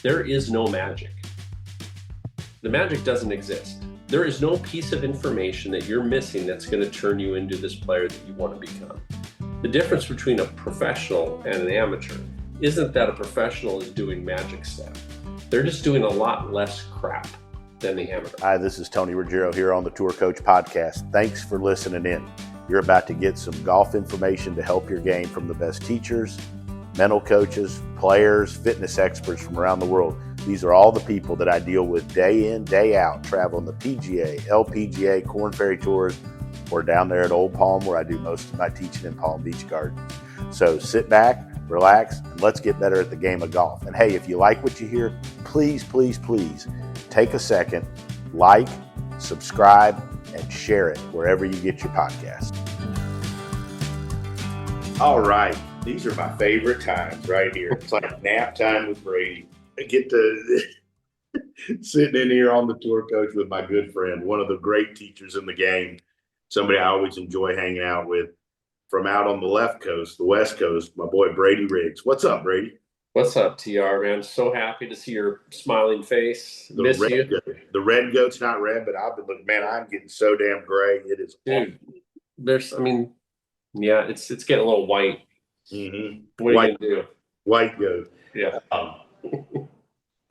there is no magic. The magic doesn't exist. There is no piece of information that you're missing that's going to turn you into this player that you want to become. The difference between a professional and an amateur isn't that a professional is doing magic stuff. They're just doing a lot less crap than the amateur. Hi, this is Tony Ruggiero here on the Tour Coach Podcast. Thanks for listening in. You're about to get some golf information to help your game from the best teachers, mental coaches, players, fitness experts from around the world. These are all the people that I deal with day in, day out, traveling the PGA, LPGA, Korn Ferry Tours, or down there at Old Palm where I do most of my teaching in Palm Beach Gardens. So sit back, relax, and let's get better at the game of golf. And hey, if you like what you hear, please, please, please take a second, like, subscribe, and share it wherever you get your podcast. All right. These are my favorite times right here. It's like nap time with Brady. I get to sitting in here on the Tour Coach with my good friend, one of the great teachers in the game, somebody I always enjoy hanging out with from out on the left coast, the West Coast, my boy Brady Riggs. What's up, Brady? What's up, TR, man? So happy to see your smiling face. Miss you. The red goat's not red, but I've been looking, man, I'm getting so damn gray. It is Dude, yeah, it's getting a little white. Mm-hmm. What are you gonna do? White goat. Yeah.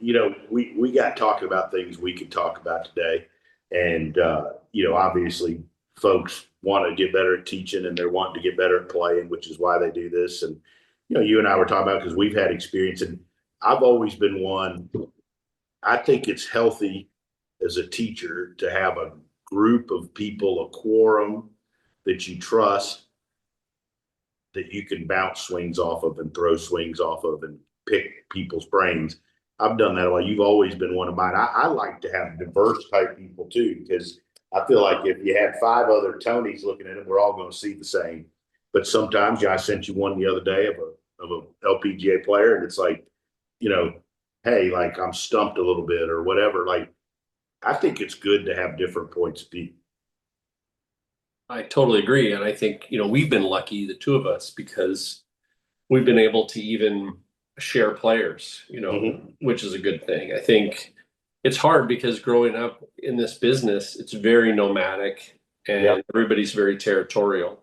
We got talking about things we could talk about today. And, obviously folks want to get better at teaching and they're wanting to get better at playing, which is why they do this. And, you and I were talking about because we've had experience, and I've always been one. I think it's healthy as a teacher to have a group of people, a quorum that you trust, that you can bounce swings off of and throw swings off of and pick people's brains. I've done that a lot. You've always been one of mine. I like to have diverse type people too, because I feel like if you had 5 other Tonys looking at it, we're all going to see the same. But sometimes, I sent you one the other day of a LPGA player, and it's like, hey, like I'm stumped a little bit or whatever. Like, I think it's good to have different points of view. I totally agree. And I think, we've been lucky, the two of us, because we've been able to even share players, which is a good thing. I think it's hard because growing up in this business, it's very nomadic and everybody's very territorial.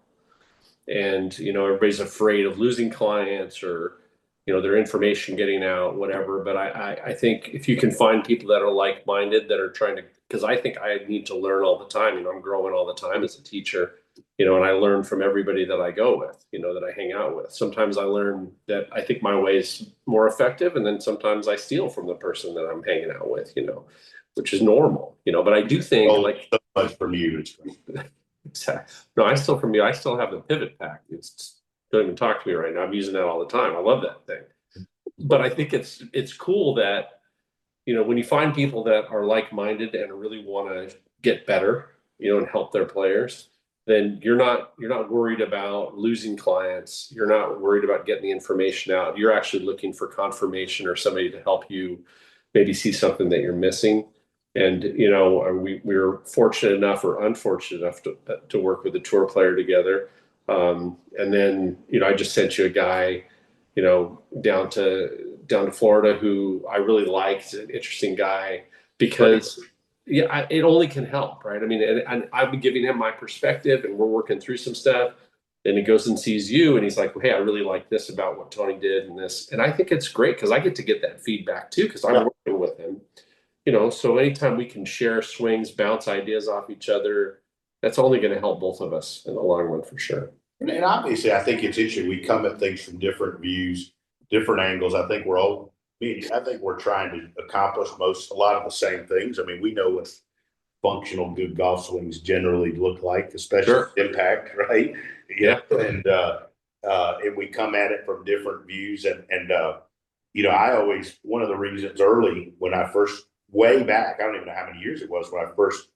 And, everybody's afraid of losing clients or, their information getting out, whatever. But I think if you can find people that are like-minded, that are trying to, because I think I need to learn all the time. I'm growing all the time as a teacher, and I learn from everybody that I go with, that I hang out with. Sometimes I learn that I think my way is more effective. And then sometimes I steal from the person that I'm hanging out with, which is normal, but I do think so much from you. Exactly. No, I still have the pivot pack. Don't even talk to me right now. I'm using that all the time. I love that thing. But I think it's cool that, when you find people that are like-minded and really want to get better, and help their players, then you're not worried about losing clients. You're not worried about getting the information out. You're actually looking for confirmation or somebody to help you maybe see something that you're missing. And, we're fortunate enough or unfortunate enough to work with a tour player together. And then, I just sent you a guy, down to Florida who I really like. He's an interesting guy because it only can help, right? I mean, and I've been giving him my perspective and we're working through some stuff, and he goes and sees you and he's like, well, hey, I really like this about what Tony did and this. And I think it's great because I get to get that feedback too, because I'm working with him, so anytime we can share swings, bounce ideas off each other, that's only going to help both of us in the long run for sure. And obviously, I think it's interesting. We come at things from different views, different angles. I think we're trying to accomplish a lot of the same things. I mean, we know what functional good golf swings generally look like, especially impact, right? Yeah. And we come at it from different views. And I always, one of the reasons early when I first, way back, I don't even know how many years it was when I first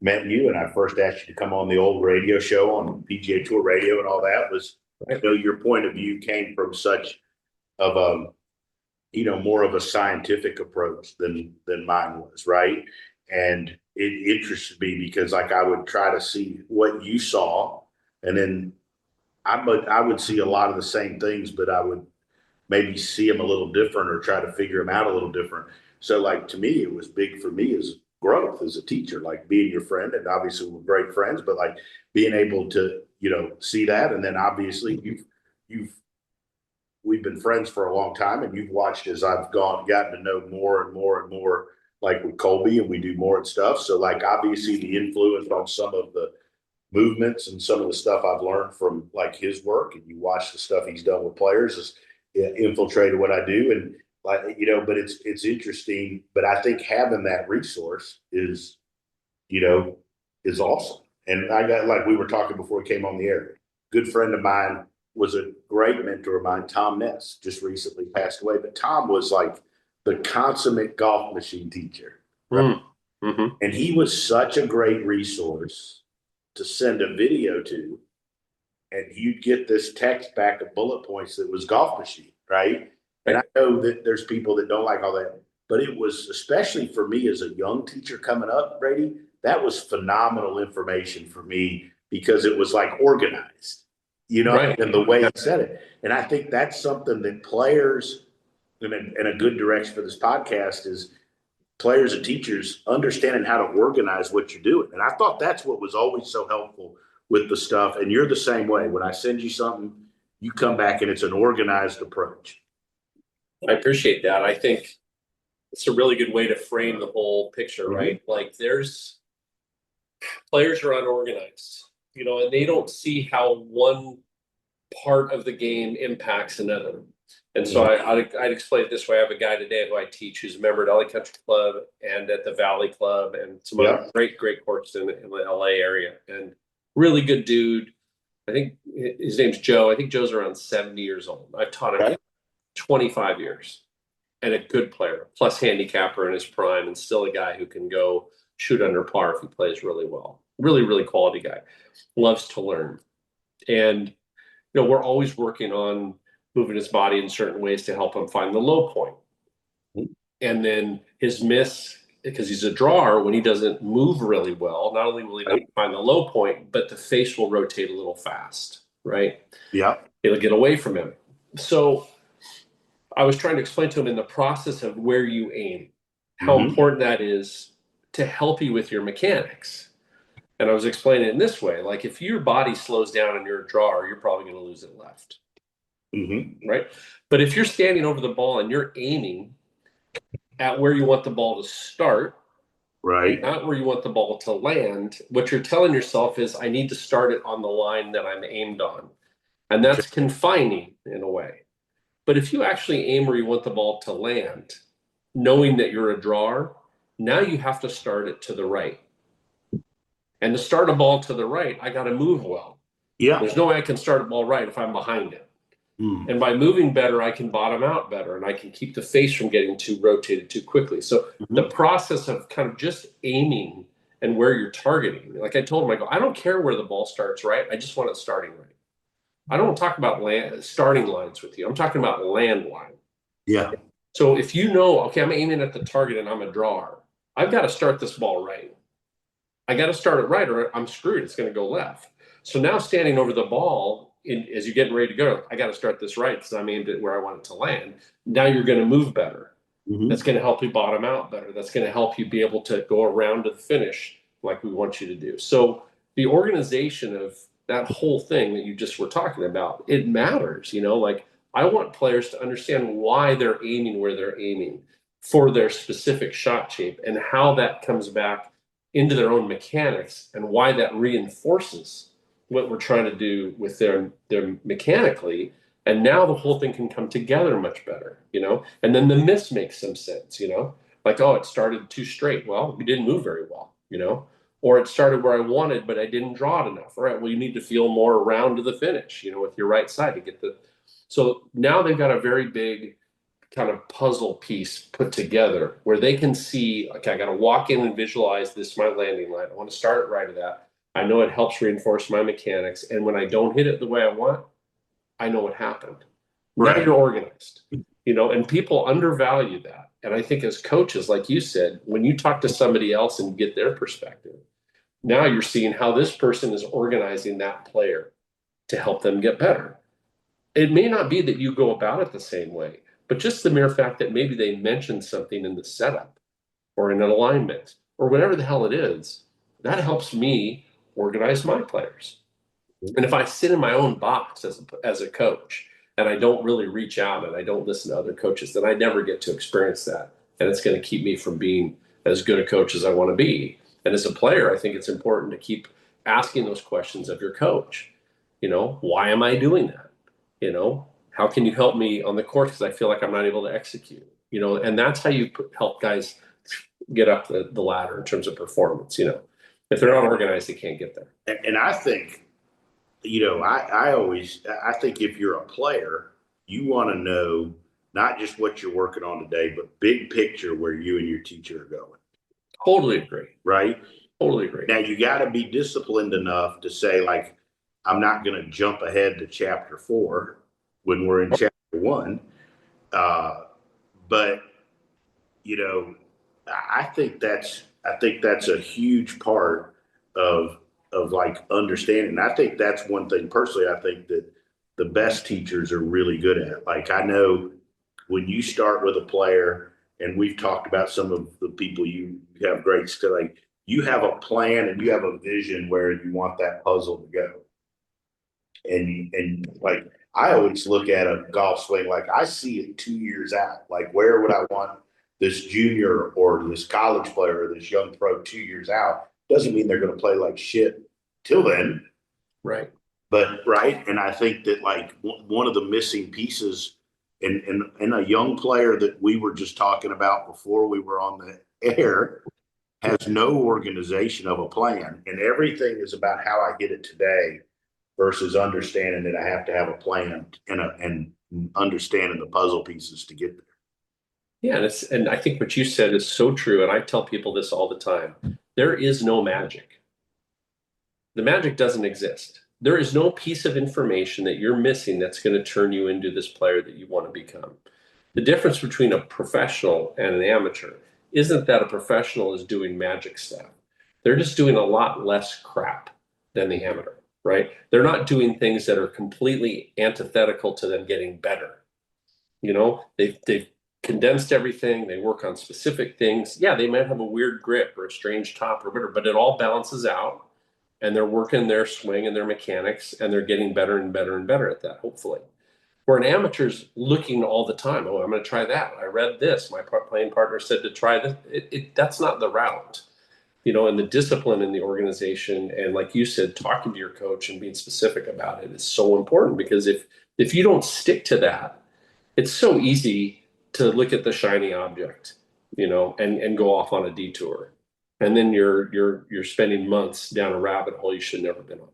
met you and I first asked you to come on the old radio show on PGA Tour Radio and all that, was, your point of view came from such of more of a scientific approach than mine was, right? And it interested me because I would try to see what you saw, and then I would see a lot of the same things, but I would maybe see them a little different or try to figure them out a little different. So like to me, it was big for me as growth as a teacher, like being your friend, and obviously we're great friends, but like being able to, see that. And then obviously we've been friends for a long time, and you've watched as I've gotten to know more and more and more, like with Colby, and we do more and stuff. So like obviously the influence on some of the movements and some of the stuff I've learned from like his work, and you watch the stuff he's done with players has infiltrated what I do. And like, but it's interesting. But I think having that resource is awesome. And I got, like we were talking before we came on the air, good friend of mine was a great mentor of mine, Tom Ness, just recently passed away. But Tom was like the consummate golf machine teacher. Right? Mm-hmm. And he was such a great resource to send a video to, and you'd get this text back of bullet points that was golf machine, right? And I know that there's people that don't like all that, but it was, especially for me as a young teacher coming up, Brady, that was phenomenal information for me because it was like organized, Right. and the way he said it. And I think that's something that players, and a good direction for this podcast is players and teachers understanding how to organize what you're doing. And I thought that's what was always so helpful with the stuff. And you're the same way. When I send you something, you come back and it's an organized approach. I appreciate that. I think it's a really good way to frame the whole picture, right? Like there's players are unorganized, and they don't see how one part of the game impacts another. And so I'd explain it this way. I have a guy today who I teach who's a member at LA Country Club and at the Valley Club and some other great courses in the LA area. And really good dude. I think his name's Joe. I think Joe's around 70 years old. I've taught him 25 years and a good player, plus handicapper in his prime, and still a guy who can go shoot under par if he plays really well. Really, really quality guy. Loves to learn. And, we're always working on moving his body in certain ways to help him find the low point. And then his miss, because he's a drawer, when he doesn't move really well, not only will he not find the low point, but the face will rotate a little fast, right? Yeah. It'll get away from him. So I was trying to explain to him in the process of where you aim, how important that is to help you with your mechanics. And I was explaining it in this way, like if your body slows down and you're a drawer, you're probably going to lose it left. Right? But if you're standing over the ball and you're aiming at where you want the ball to start, right, not where you want the ball to land, what you're telling yourself is, I need to start it on the line that I'm aimed on. And that's confining in a way. But if you actually aim where you want the ball to land, knowing that you're a drawer, now you have to start it to the right. And to start a ball to the right, I got to move well. Yeah. There's no way I can start a ball right if I'm behind it. And by moving better, I can bottom out better, and I can keep the face from getting too rotated too quickly. So the process of kind of just aiming and where you're targeting, like I told him, I don't care where the ball starts, right? I just want it starting right. I don't talk about starting lines with you. I'm talking about land line. Yeah. So if okay, I'm aiming at the target and I'm a drawer, I've got to start this ball right. I got to start it right or I'm screwed. It's going to go left. So now standing over the ball, as you're getting ready to go, I got to start this right because I'm aimed at where I want it to land. Now you're going to move better. That's going to help you bottom out better. That's going to help you be able to go around to the finish like we want you to do. So the organization of that whole thing that you just were talking about, it matters, like I want players to understand why they're aiming where they're aiming for their specific shot shape and how that comes back into their own mechanics and why that reinforces what we're trying to do with their mechanically. And now the whole thing can come together much better, and then the miss makes some sense, like, oh, it started too straight. Well, we didn't move very well, or it started where I wanted, but I didn't draw it enough. All right, well, you need to feel more around to the finish, with your right side to get so now they've got a very big kind of puzzle piece put together where they can see, okay, I got to walk in and visualize this, my landing line. I want to start it right at that. I know it helps reinforce my mechanics. And when I don't hit it the way I want, I know what happened. Now you're organized, and people undervalue that. And I think as coaches, like you said, when you talk to somebody else and get their perspective, now you're seeing how this person is organizing that player to help them get better. it may not be that you go about it the same way, but just the mere fact that maybe they mentioned something in the setup or in an alignment or whatever the hell it is, that helps me organize my players. And if I sit in my own box as a coach and I don't really reach out and I don't listen to other coaches, then I never get to experience that. And it's going to keep me from being as good a coach as I want to be. And as a player, I think it's important to keep asking those questions of your coach. Why am I doing that? How can you help me on the court because I feel like I'm not able to execute? And that's how you help guys get up the ladder in terms of performance. If they're not organized, they can't get there. And I think, I think if you're a player, you want to know not just what you're working on today, but big picture where you and your teacher are going. Totally agree. Right? Totally agree. Now you got to be disciplined enough to say, like, I'm not going to jump ahead to chapter 4 when we're in chapter 1. But I think that's a huge part of like understanding. I think that's one thing personally, I think that the best teachers are really good at. Like, I know when you start with a player, and we've talked about some of the people you have great skill, like you have a plan and you have a vision where you want that puzzle to go. And like, I always look at a golf swing, like I see it 2 years out. Like, where would I want this junior or this college player or this young pro 2 years out? Doesn't mean they're going to play like shit till then. Right. But, right. And I think that, like, one of the missing pieces in a young player that we were just talking about before we were on the air has no organization of a plan. And everything is about how I get it today versus understanding that I have to have a plan and understanding the puzzle pieces to get there. Yeah, and I think what you said is so true, and I tell people this all the time. There is no magic. The magic doesn't exist. There is no piece of information that you're missing that's going to turn you into this player that you want to become. The difference between a professional and an amateur isn't that a professional is doing magic stuff. They're just doing a lot less crap than the amateur, right? They're not doing things that are completely antithetical to them getting better. They've condensed everything. They work on specific things. Yeah, they might have a weird grip or a strange top or whatever, but it all balances out. And they're working their swing and their mechanics, and they're getting better and better and better at that, hopefully. Where an amateur's looking all the time, oh, I'm going to try that. I read this. My playing partner said to try this. That's not the route. And the discipline in the organization, and like you said, talking to your coach and being specific about it is so important, because if you don't stick to that, it's so easy to look at the shiny object, and go off on a detour. And then you're spending months down a rabbit hole you should never been on.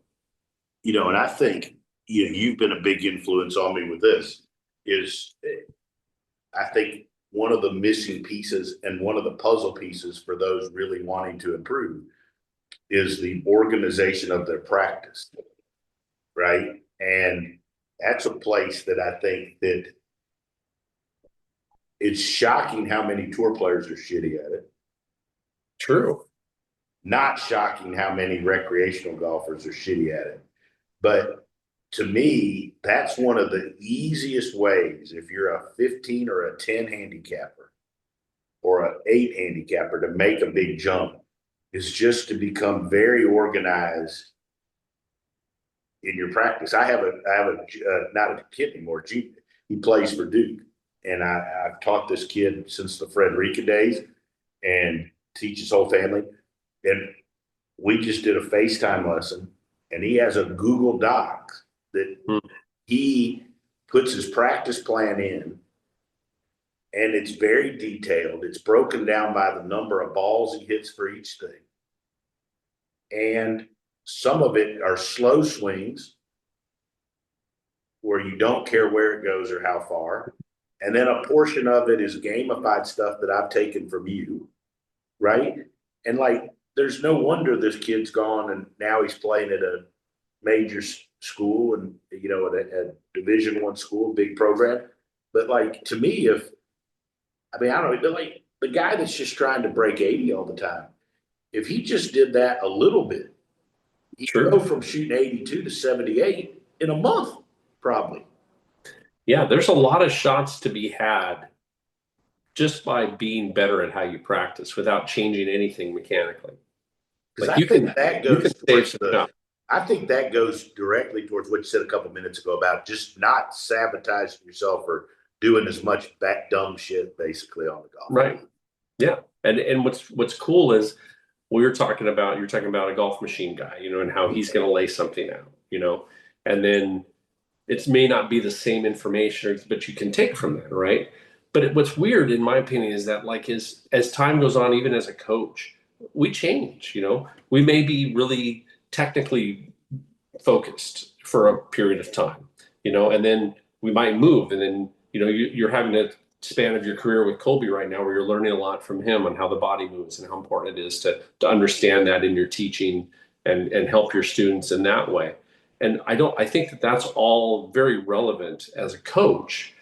And I think you've been a big influence on me with this. Is I think one of the missing pieces and one of the puzzle pieces for those really wanting to improve is the organization of their practice, right? And that's a place that I think that it's shocking how many tour players are shitty at it. True. Not shocking how many recreational golfers are shitty at it. But to me, that's one of the easiest ways, if you're a 15 or a 10 handicapper or an 8 handicapper, to make a big jump, is just to become very organized in your practice. I have a not a kid anymore. He plays for Duke. And I've taught this kid since the Frederica days and teach his whole family. And we just did a FaceTime lesson, and he has a Google Doc that he puts his practice plan in, and it's very detailed. It's broken down by the number of balls he hits for each thing. And some of it are slow swings where you don't care where it goes or how far. And then a portion of it is gamified stuff that I've taken from you, right? And like, there's no wonder this kid's gone and now he's playing at a major school and, at a Division I school, big program. But like, to me, I don't know, like the guy that's just trying to break 80 all the time, if he just did that a little bit, he'd go from shooting 82 to 78 in a month, probably. Yeah, there's a lot of shots to be had just by being better at how you practice without changing anything mechanically. Because Like I think that you can goes save towards some the, shots. I think that goes directly towards what you said a couple minutes ago about just not sabotaging yourself or doing as much back dumb shit basically on the golf. Right. Yeah. And what's cool is you're talking about a golf machine guy, and how he's going to lay something out, and then it may not be the same information, but you can take from that, right? But what's weird, in my opinion, is that like as time goes on, even as a coach, we change. We may be really technically focused for a period of time, and then we might move, and then you're having a span of your career with Colby right now, where you're learning a lot from him on how the body moves and how important it is to understand that in your teaching and help your students in that way. And I think that that's all very relevant as a coach,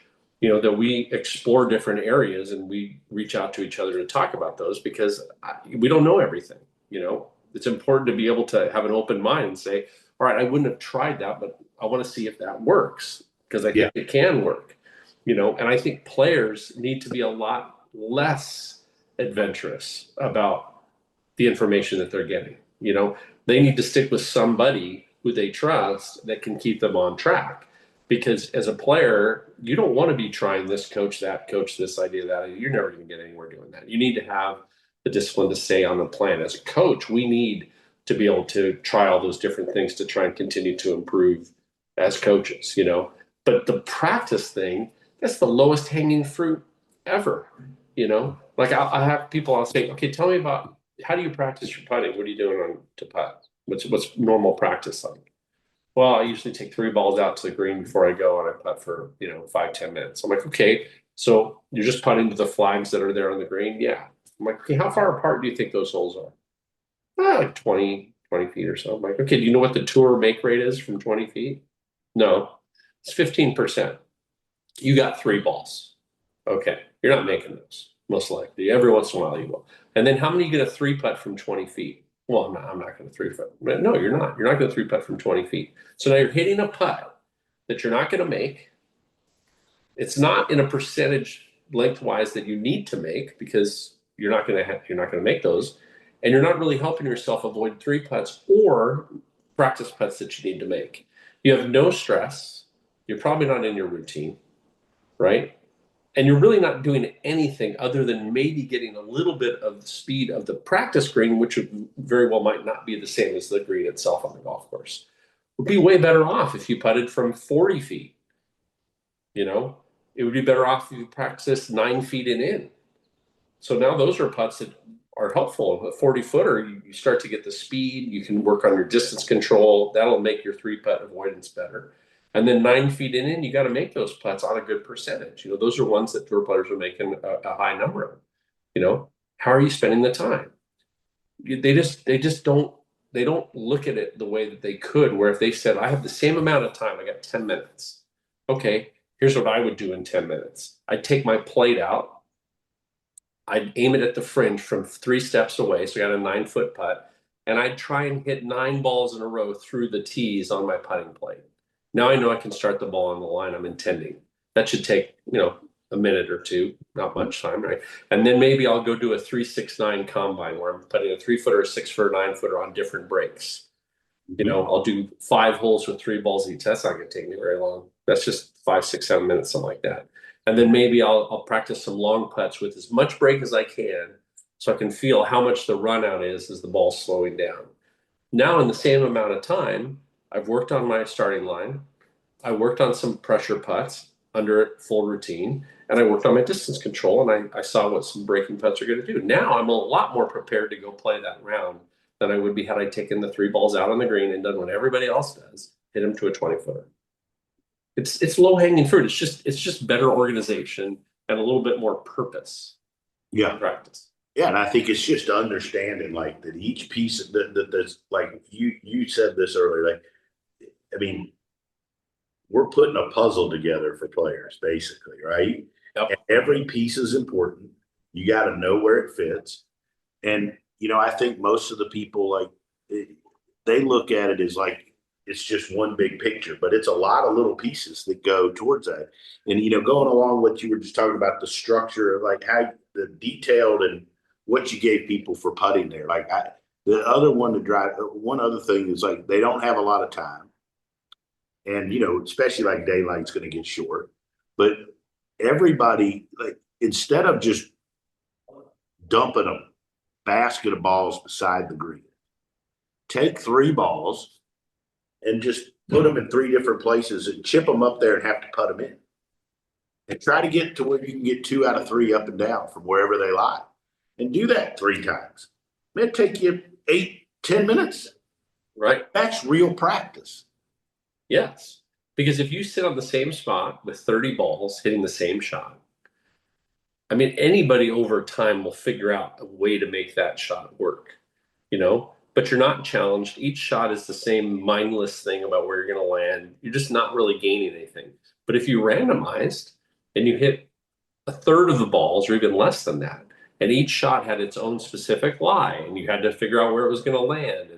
that we explore different areas and we reach out to each other to talk about those, because we don't know everything. It's important to be able to have an open mind and say, all right, I wouldn't have tried that, but I want to see if that works, because I Yeah. think it can work. And I think players need to be a lot less adventurous about the information that they're getting. They need to stick with somebody who they trust that can keep them on track. Because as a player, you don't want to be trying this coach, that coach, this idea, that idea. You're never going to get anywhere doing that. You need to have the discipline to stay on the plan. As a coach, we need to be able to try all those different things to try and continue to improve as coaches. But the practice thing, that's the lowest hanging fruit ever. Like I have people, I'll say, okay, tell me about, how do you practice your putting? What are you doing to putt? What's normal practice like? Well, I usually take 3 balls out to the green before I go, and I putt for 5-10 minutes. I'm like, okay, so you're just putting to the flags that are there on the green? Yeah. I'm like, okay, how far apart do you think those holes are? Like 20 feet or so. I'm like, okay, do you know what the tour make rate is from 20 feet? No, it's 15%. You got 3 balls. Okay, you're not making those, most likely. Every once in a while you will. And then how many you get a 3-putt from 20 feet? Well, I'm not going to 3-putt. No, you're not. You're not going to 3-putt from 20 feet. So now you're hitting a putt that you're not going to make. It's not in a percentage lengthwise that you need to make, because you're not going to make those, and you're not really helping yourself avoid 3 putts or practice putts that you need to make. You have no stress. You're probably not in your routine, right? And you're really not doing anything other than maybe getting a little bit of the speed of the practice green, which very well might not be the same as the green itself on the golf course. Would be way better off if you putted from 40 feet. It would be better off if you practice 9 feet and in. So now those are putts that are helpful. A 40-footer, you start to get the speed. You can work on your distance control. That'll make your 3-putt avoidance better. And then 9 feet in, you got to make those putts on a good percentage. Those are ones that tour players are making a high number of. How are you spending the time? They just don't look at it the way that they could. Where if they said, I have the same amount of time, I got 10 minutes. Okay, here's what I would do in 10 minutes. I'd take my plate out. I'd aim it at the fringe from 3 steps away. So I got a 9-foot putt. And I'd try and hit 9 balls in a row through the tees on my putting plate. Now I know I can start the ball on the line I'm intending. That should take, a minute or two, not much time, right? And then maybe I'll go do a 3-6-9 combine where I'm putting a 3-footer, a 6-footer, 9-footer on different breaks. I'll do 5 holes with 3 balls each. That's not going to take me very long. That's just 5, 6, 7 minutes, something like that. And then maybe I'll practice some long putts with as much break as I can, so I can feel how much the run out is as the ball's slowing down. Now, in the same amount of time, I've worked on my starting line. I worked on some pressure putts under full routine, and I worked on my distance control, and I saw what some breaking putts are going to do. Now I'm a lot more prepared to go play that round than I would be had I taken the 3 balls out on the green and done what everybody else does, hit them to a 20-footer. It's low hanging fruit. It's just better organization and a little bit more purpose Yeah. practice. Yeah, and I think it's just understanding like that each piece of that's like you said this earlier. Like, I mean, we're putting a puzzle together for players, basically, right? Yep. And every piece is important. You got to know where it fits. And I think most of the people like they look at it as like it's just one big picture, but it's a lot of little pieces that go towards that. And, going along what you were just talking about, the structure of like how the detailed and what you gave people for putting there. Like the other one to drive, one other thing is like, they don't have a lot of time. And, especially like daylight's going to get short, but everybody, like, instead of just dumping a basket of balls beside the green, take 3 balls and just put them in 3 different places and chip them up there and have to put them in. And try to get to where you can get 2 out of 3 up and down from wherever they lie. And do that 3 times. It'll take you 8-10 minutes. Right. That's real practice. Yes. Because if you sit on the same spot with 30 balls hitting the same shot, I mean, anybody over time will figure out a way to make that shot work, but you're not challenged. Each shot is the same mindless thing about where you're going to land. You're just not really gaining anything. But if you randomized and you hit a third of the balls or even less than that, and each shot had its own specific lie, and you had to figure out where it was going to land,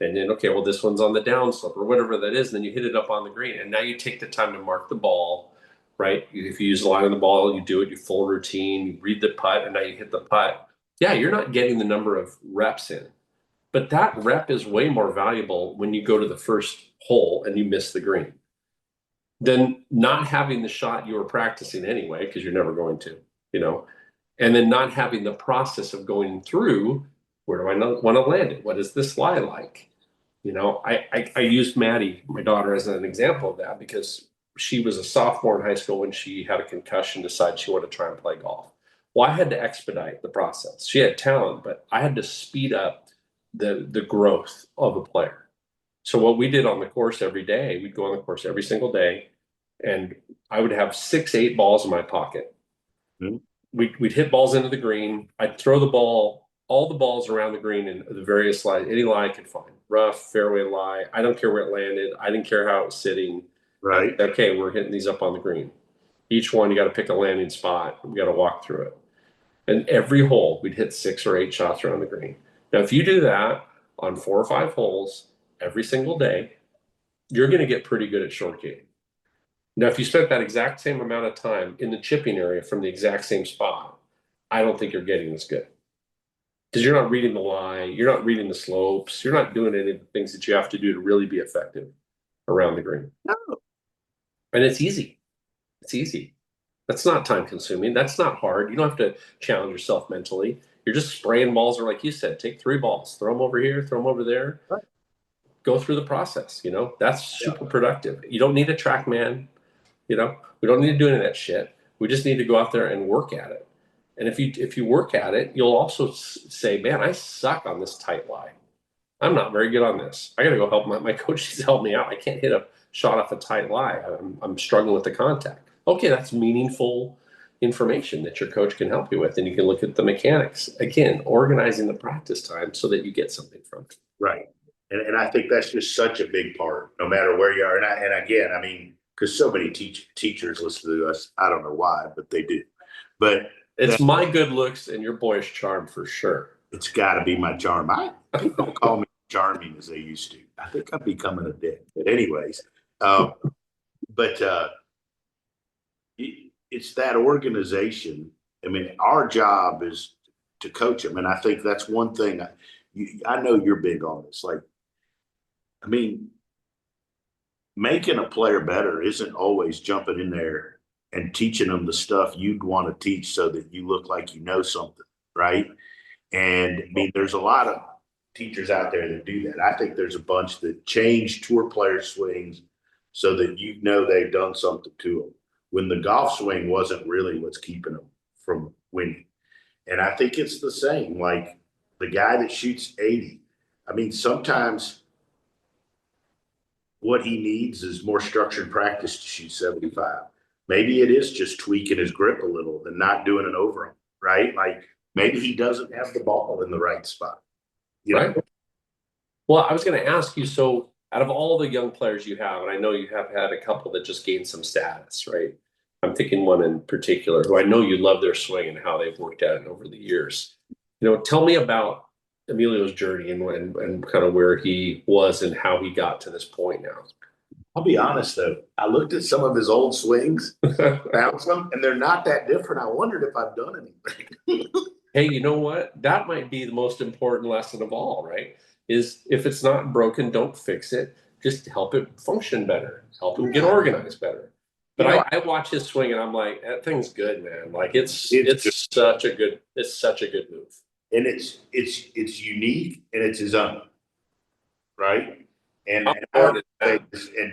and then, okay, well, this one's on the downslope or whatever that is, and then you hit it up on the green, and now you take the time to mark the ball, right? If you use the line of the ball, you do it, you full routine, you read the putt, and now you hit the putt. Yeah, you're not getting the number of reps in, but that rep is way more valuable when you go to the first hole and you miss the green than not having the shot you were practicing anyway, because you're never going to, and then not having the process of going through, where do I want to land it? What is this lie like? I used Maddie, my daughter, as an example of that because she was a sophomore in high school when she had a concussion, decided she wanted to try and play golf. Well, I had to expedite the process. She had talent, but I had to speed up the growth of a player. So what we did on the course every day, we'd go on the course every single day, and I would have 6-8 balls in my pocket. Mm-hmm. We'd hit balls into the green. I'd throw the ball, all the balls around the green in the various lies, any lie I could find. Rough, fairway lie. I don't care where it landed. I didn't care how it was sitting. Right. Okay, we're hitting these up on the green. Each one, you got to pick a landing spot. We got to walk through it. And every hole, we'd hit 6 or 8 shots around the green. Now, if you do that on 4 or 5 holes every single day, you're going to get pretty good at short game. Now, if you spent that exact same amount of time in the chipping area from the exact same spot, I don't think you're getting as good. Because you're not reading the lie, you're not reading the slopes, you're not doing any of the things that you have to do to really be effective around the green. No. And it's easy. It's easy. That's not time consuming. That's not hard. You don't have to challenge yourself mentally. You're just spraying balls, or like you said, take 3 balls, throw them over here, throw them over there. Right. Go through the process. That's super productive. You don't need a track man. We don't need to do any of that shit. We just need to go out there and work at it. And if you work at it, you'll also say, man, I suck on this tight lie. I'm not very good on this. I got to go help my coach needs to help me out. I can't hit a shot off a tight lie. I'm struggling with the contact. Okay, that's meaningful information that your coach can help you with. And you can look at the mechanics. Again, organizing the practice time so that you get something from it. Right. And I think that's just such a big part, no matter where you are. And again, I mean, because so many teachers listen to us. I don't know why, but they do. But it's my good looks and your boyish charm for sure. It's got to be my charm. People don't call me charming as they used to. I think I'm becoming a dick. But anyways, it's that organization. I mean, our job is to coach them. And I think that's one thing. I know you're big on this. Like, I mean, making a player better isn't always jumping in there and teaching them the stuff you'd want to teach so that you look like you know something, right? And I mean, there's a lot of teachers out there that do that. I think there's a bunch that change tour player swings so that they've done something to them when the golf swing wasn't really what's keeping them from winning. And I think it's the same. Like the guy that shoots 80, I mean, sometimes what he needs is more structured practice to shoot 75. Maybe it is just tweaking his grip a little and not doing an overhand, right? Like maybe he doesn't have the ball in the right spot. Right. Well, I was going to ask you, so out of all the young players you have, and I know you have had a couple that just gained some status, right? I'm thinking one in particular who I know you love their swing and how they've worked at it over the years. Tell me about Emilio's journey and kind of where he was and how he got to this point now. I'll be honest though, I looked at some of his old swings, found some, and they're not that different. I wondered if I've done anything. Hey, you know what? That might be the most important lesson of all, right? Is if it's not broken, don't fix it. Just help it function better, help him get organized better. But I watch his swing and I'm like, that thing's good, man. Like it's such a good move. And it's unique and it's his own, right? And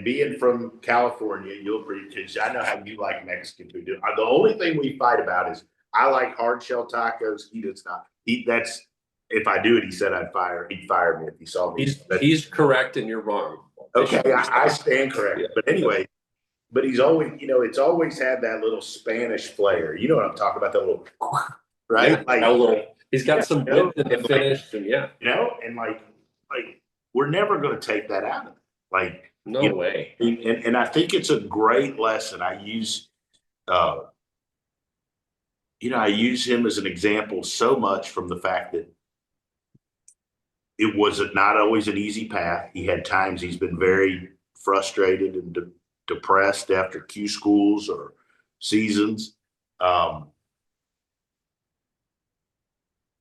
being from California, you'll agree, because I know how you like Mexican food. The only thing we fight about is I like hard shell tacos. He does not. That's if I do it, he said He'd fire me if he saw me. He's correct and you're wrong. Okay, I stand correct. Yeah. But anyway, but he's always, it's always had that little Spanish flair. You know what I'm talking about? That little, right? Yeah, like a little. He's got some width in the finish, and and like we're never going to take that out of it. Like no way. And I think it's a great lesson. I use him as an example so much from the fact that it was not always an easy path. He had times he's been very frustrated and depressed after Q schools or seasons.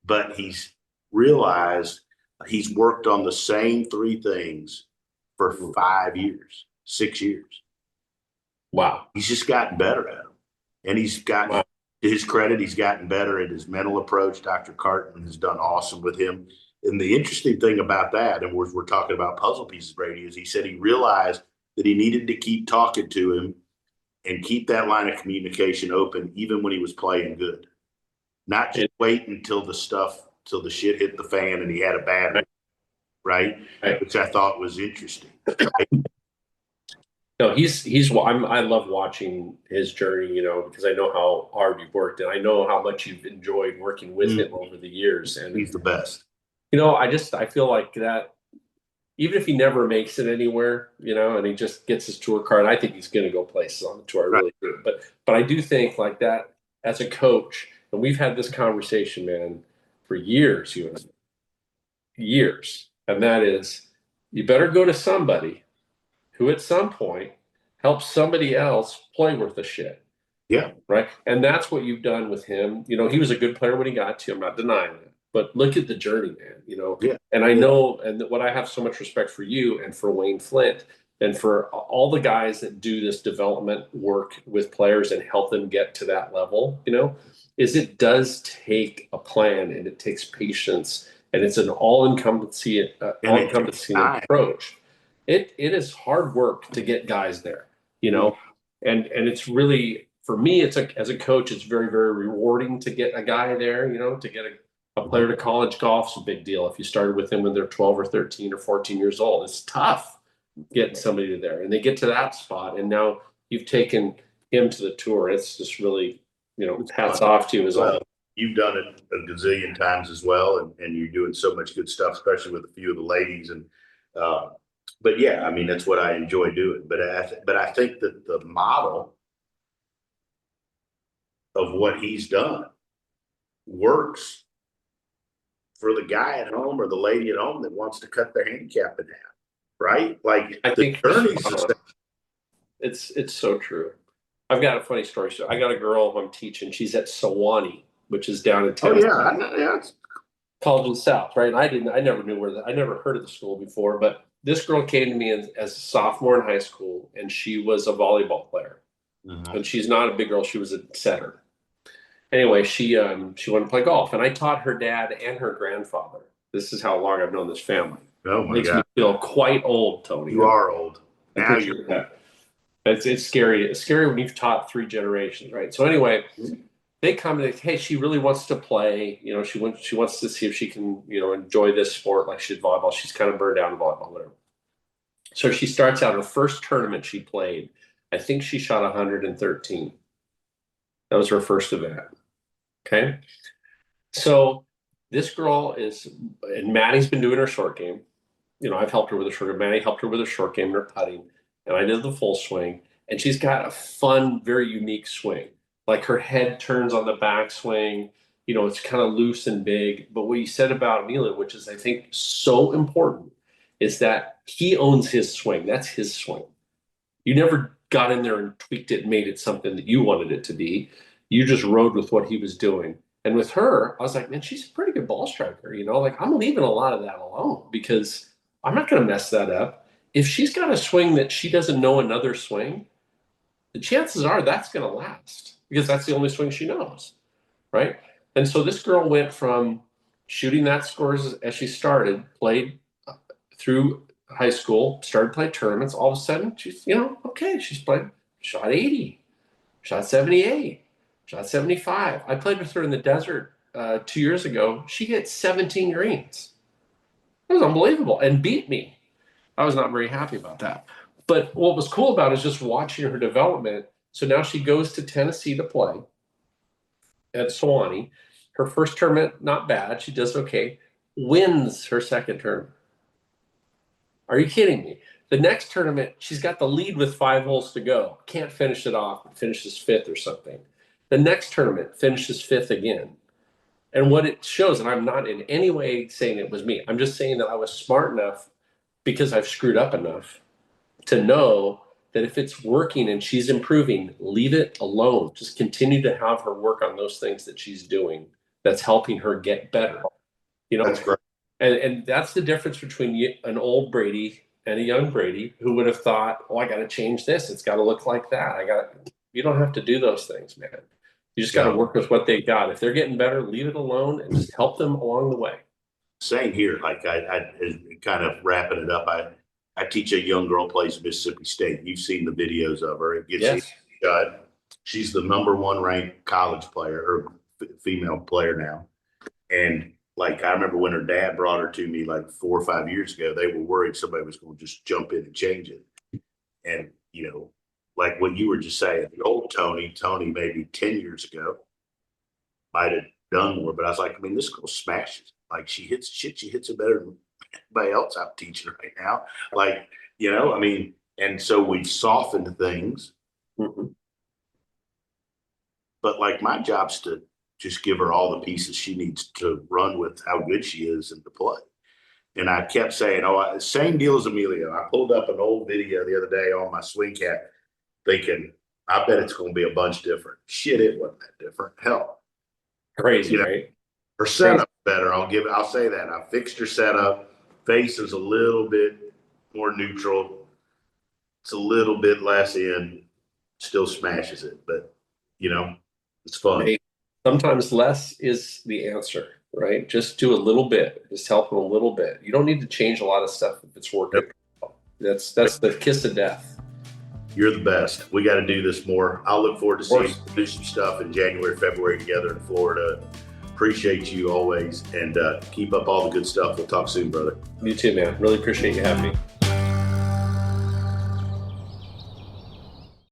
But he's realized he's worked on the same three things for 5 years, 6 years. Wow. He's just gotten better at them. And he's gotten, to his credit, he's gotten better at his mental approach. Dr. Carton has done awesome with him. And the interesting thing about that, and we're talking about puzzle pieces, Brady, is he said he realized that he needed to keep talking to him and keep that line of communication open, even when he was playing good. Not just wait until the shit hit the fan and he had a bad one, right? Which I thought was interesting. Right? No, I love watching his journey, because I know how hard you've worked and I know how much you've enjoyed working with him over the years. And he's the best. I feel like that, even if he never makes it anywhere, and he just gets his tour card, I think he's going to go places on the tour. I really do. But I do think like that as a coach, and we've had this conversation, man, for years, you and I. Years. And that is, you better go to somebody who at some point helps somebody else play worth a shit. Yeah. Right. And that's what you've done with him. He was a good player when he got to you. I'm not denying that. But look at the journey, man. Yeah. And I know, and what I have so much respect for you and for Wayne Flint and for all the guys that do this development work with players and help them get to that level, is it does take a plan and it takes patience and it's an all-encompassing approach. It is hard work to get guys there, and it's really, for me, as a coach, it's very, very rewarding to get a guy there, to get a player to college golf's a big deal. If you started with them when they're 12 or 13 or 14 years old, it's tough getting somebody to there. And they get to that spot, and now you've taken him to the tour. It's just really, hats off to you as well. You've done it a gazillion times as well, and you're doing so much good stuff, especially with a few of the ladies. And but yeah, I mean, that's what I enjoy doing. But I think that the model of what he's done works for the guy at home or the lady at home that wants to cut their handicap in half, right? Like I think journey's it's so true. I've got a funny story. So I got a girl who I'm teaching. She's at Sewanee, which is down in Tennessee. Oh yeah, I know, yeah. College in the South, right? And I never knew I never heard of the school before, but this girl came to me as a sophomore in high school, and she was a volleyball player. Mm-hmm. And she's not a big girl; she was a setter. Anyway, she wanted to play golf, and I taught her dad and her grandfather. This is how long I've known this family. Oh my Makes God! Me feel quite old, Tony. You are old. Now you're. It's scary. It's scary when you've taught 3 generations, right? So anyway. Mm-hmm. They come and hey, she really wants to play. She wants to see if she can, enjoy this sport like she did volleyball. She's kind of burned out in volleyball, whatever. So she starts out her first tournament she played. I think she shot 113. That was her first event. Okay. So this girl and Maddie's been doing her short game. I've helped her with her short game. Maddie helped her with her short game and her putting. And I did the full swing. And she's got a fun, very unique swing. Like her head turns on the backswing. it's kind of loose and big. But what you said about Amelia, which is I think so important, is that he owns his swing. That's his swing. You never got in there and tweaked it and made it something that you wanted it to be. You just rode with what he was doing. And with her, I was like, man, she's a pretty good ball striker. Like I'm leaving a lot of that alone because I'm not going to mess that up. If she's got a swing that she doesn't know another swing, the chances are that's going to last because that's the only swing she knows, right? And so this girl went from shooting that scores as she started, played through high school, started playing tournaments. All of a sudden, she's, okay, she's playing, shot 80, shot 78, shot 75. I played with her in the desert 2 years ago. She hit 17 greens. It was unbelievable and beat me. I was not very happy about that. But what was cool about it is just watching her development. So now she goes to Tennessee to play at Sewanee. Her first tournament, not bad. She does okay. Wins her second tournament. Are you kidding me? The next tournament, she's got the lead with 5 holes to go. Can't finish it off. Finishes 5th or something. The next tournament finishes 5th again. And what it shows, and I'm not in any way saying it was me. I'm just saying that I was smart enough because I've screwed up enough to know that if it's working and she's improving, leave it alone. Just continue to have her work on those things that she's doing that's helping her get better. That's great. And that's the difference between an old Brady and a young Brady who would have thought, oh, I got to change this. It's got to look like that. You don't have to do those things, man. You just got to work with what they got. If they're getting better, leave it alone and just help them along the way. Same here. Like I kind of wrapping it up. I teach a young girl plays Mississippi State. You've seen the videos of her. It gets she's the #1 ranked college player or female player now. And like I remember when her dad brought her to me like 4 or 5 years ago, they were worried somebody was going to just jump in and change it. And like what you were just saying, the old Tony maybe 10 years ago might have done more, but I was like, I mean, this girl smashes. Like she hits it better than anybody else I'm teaching right now. Like, I mean, and so we've softened things. Mm-hmm. But like my job's to just give her all the pieces she needs to run with how good she is and to play. And I kept saying, same deal as Amelia. I pulled up an old video the other day on my swing cat thinking, I bet it's going to be a bunch different. Shit, it wasn't that different. Hell. Crazy, right? Her setup better. I'll say that. I fixed her setup. Face is a little bit more neutral. It's a little bit less in. Still smashes it, but it's fun. Hey, sometimes less is the answer, right? Just do a little bit. Just help them a little bit. You don't need to change a lot of stuff if it's working. Yep. That's the kiss of death. You're the best. We got to do this more. I'll look forward to seeing you do some stuff in January, February together in Florida. Appreciate you always, and keep up all the good stuff. We'll talk soon, brother. You too, man. Really appreciate you having me.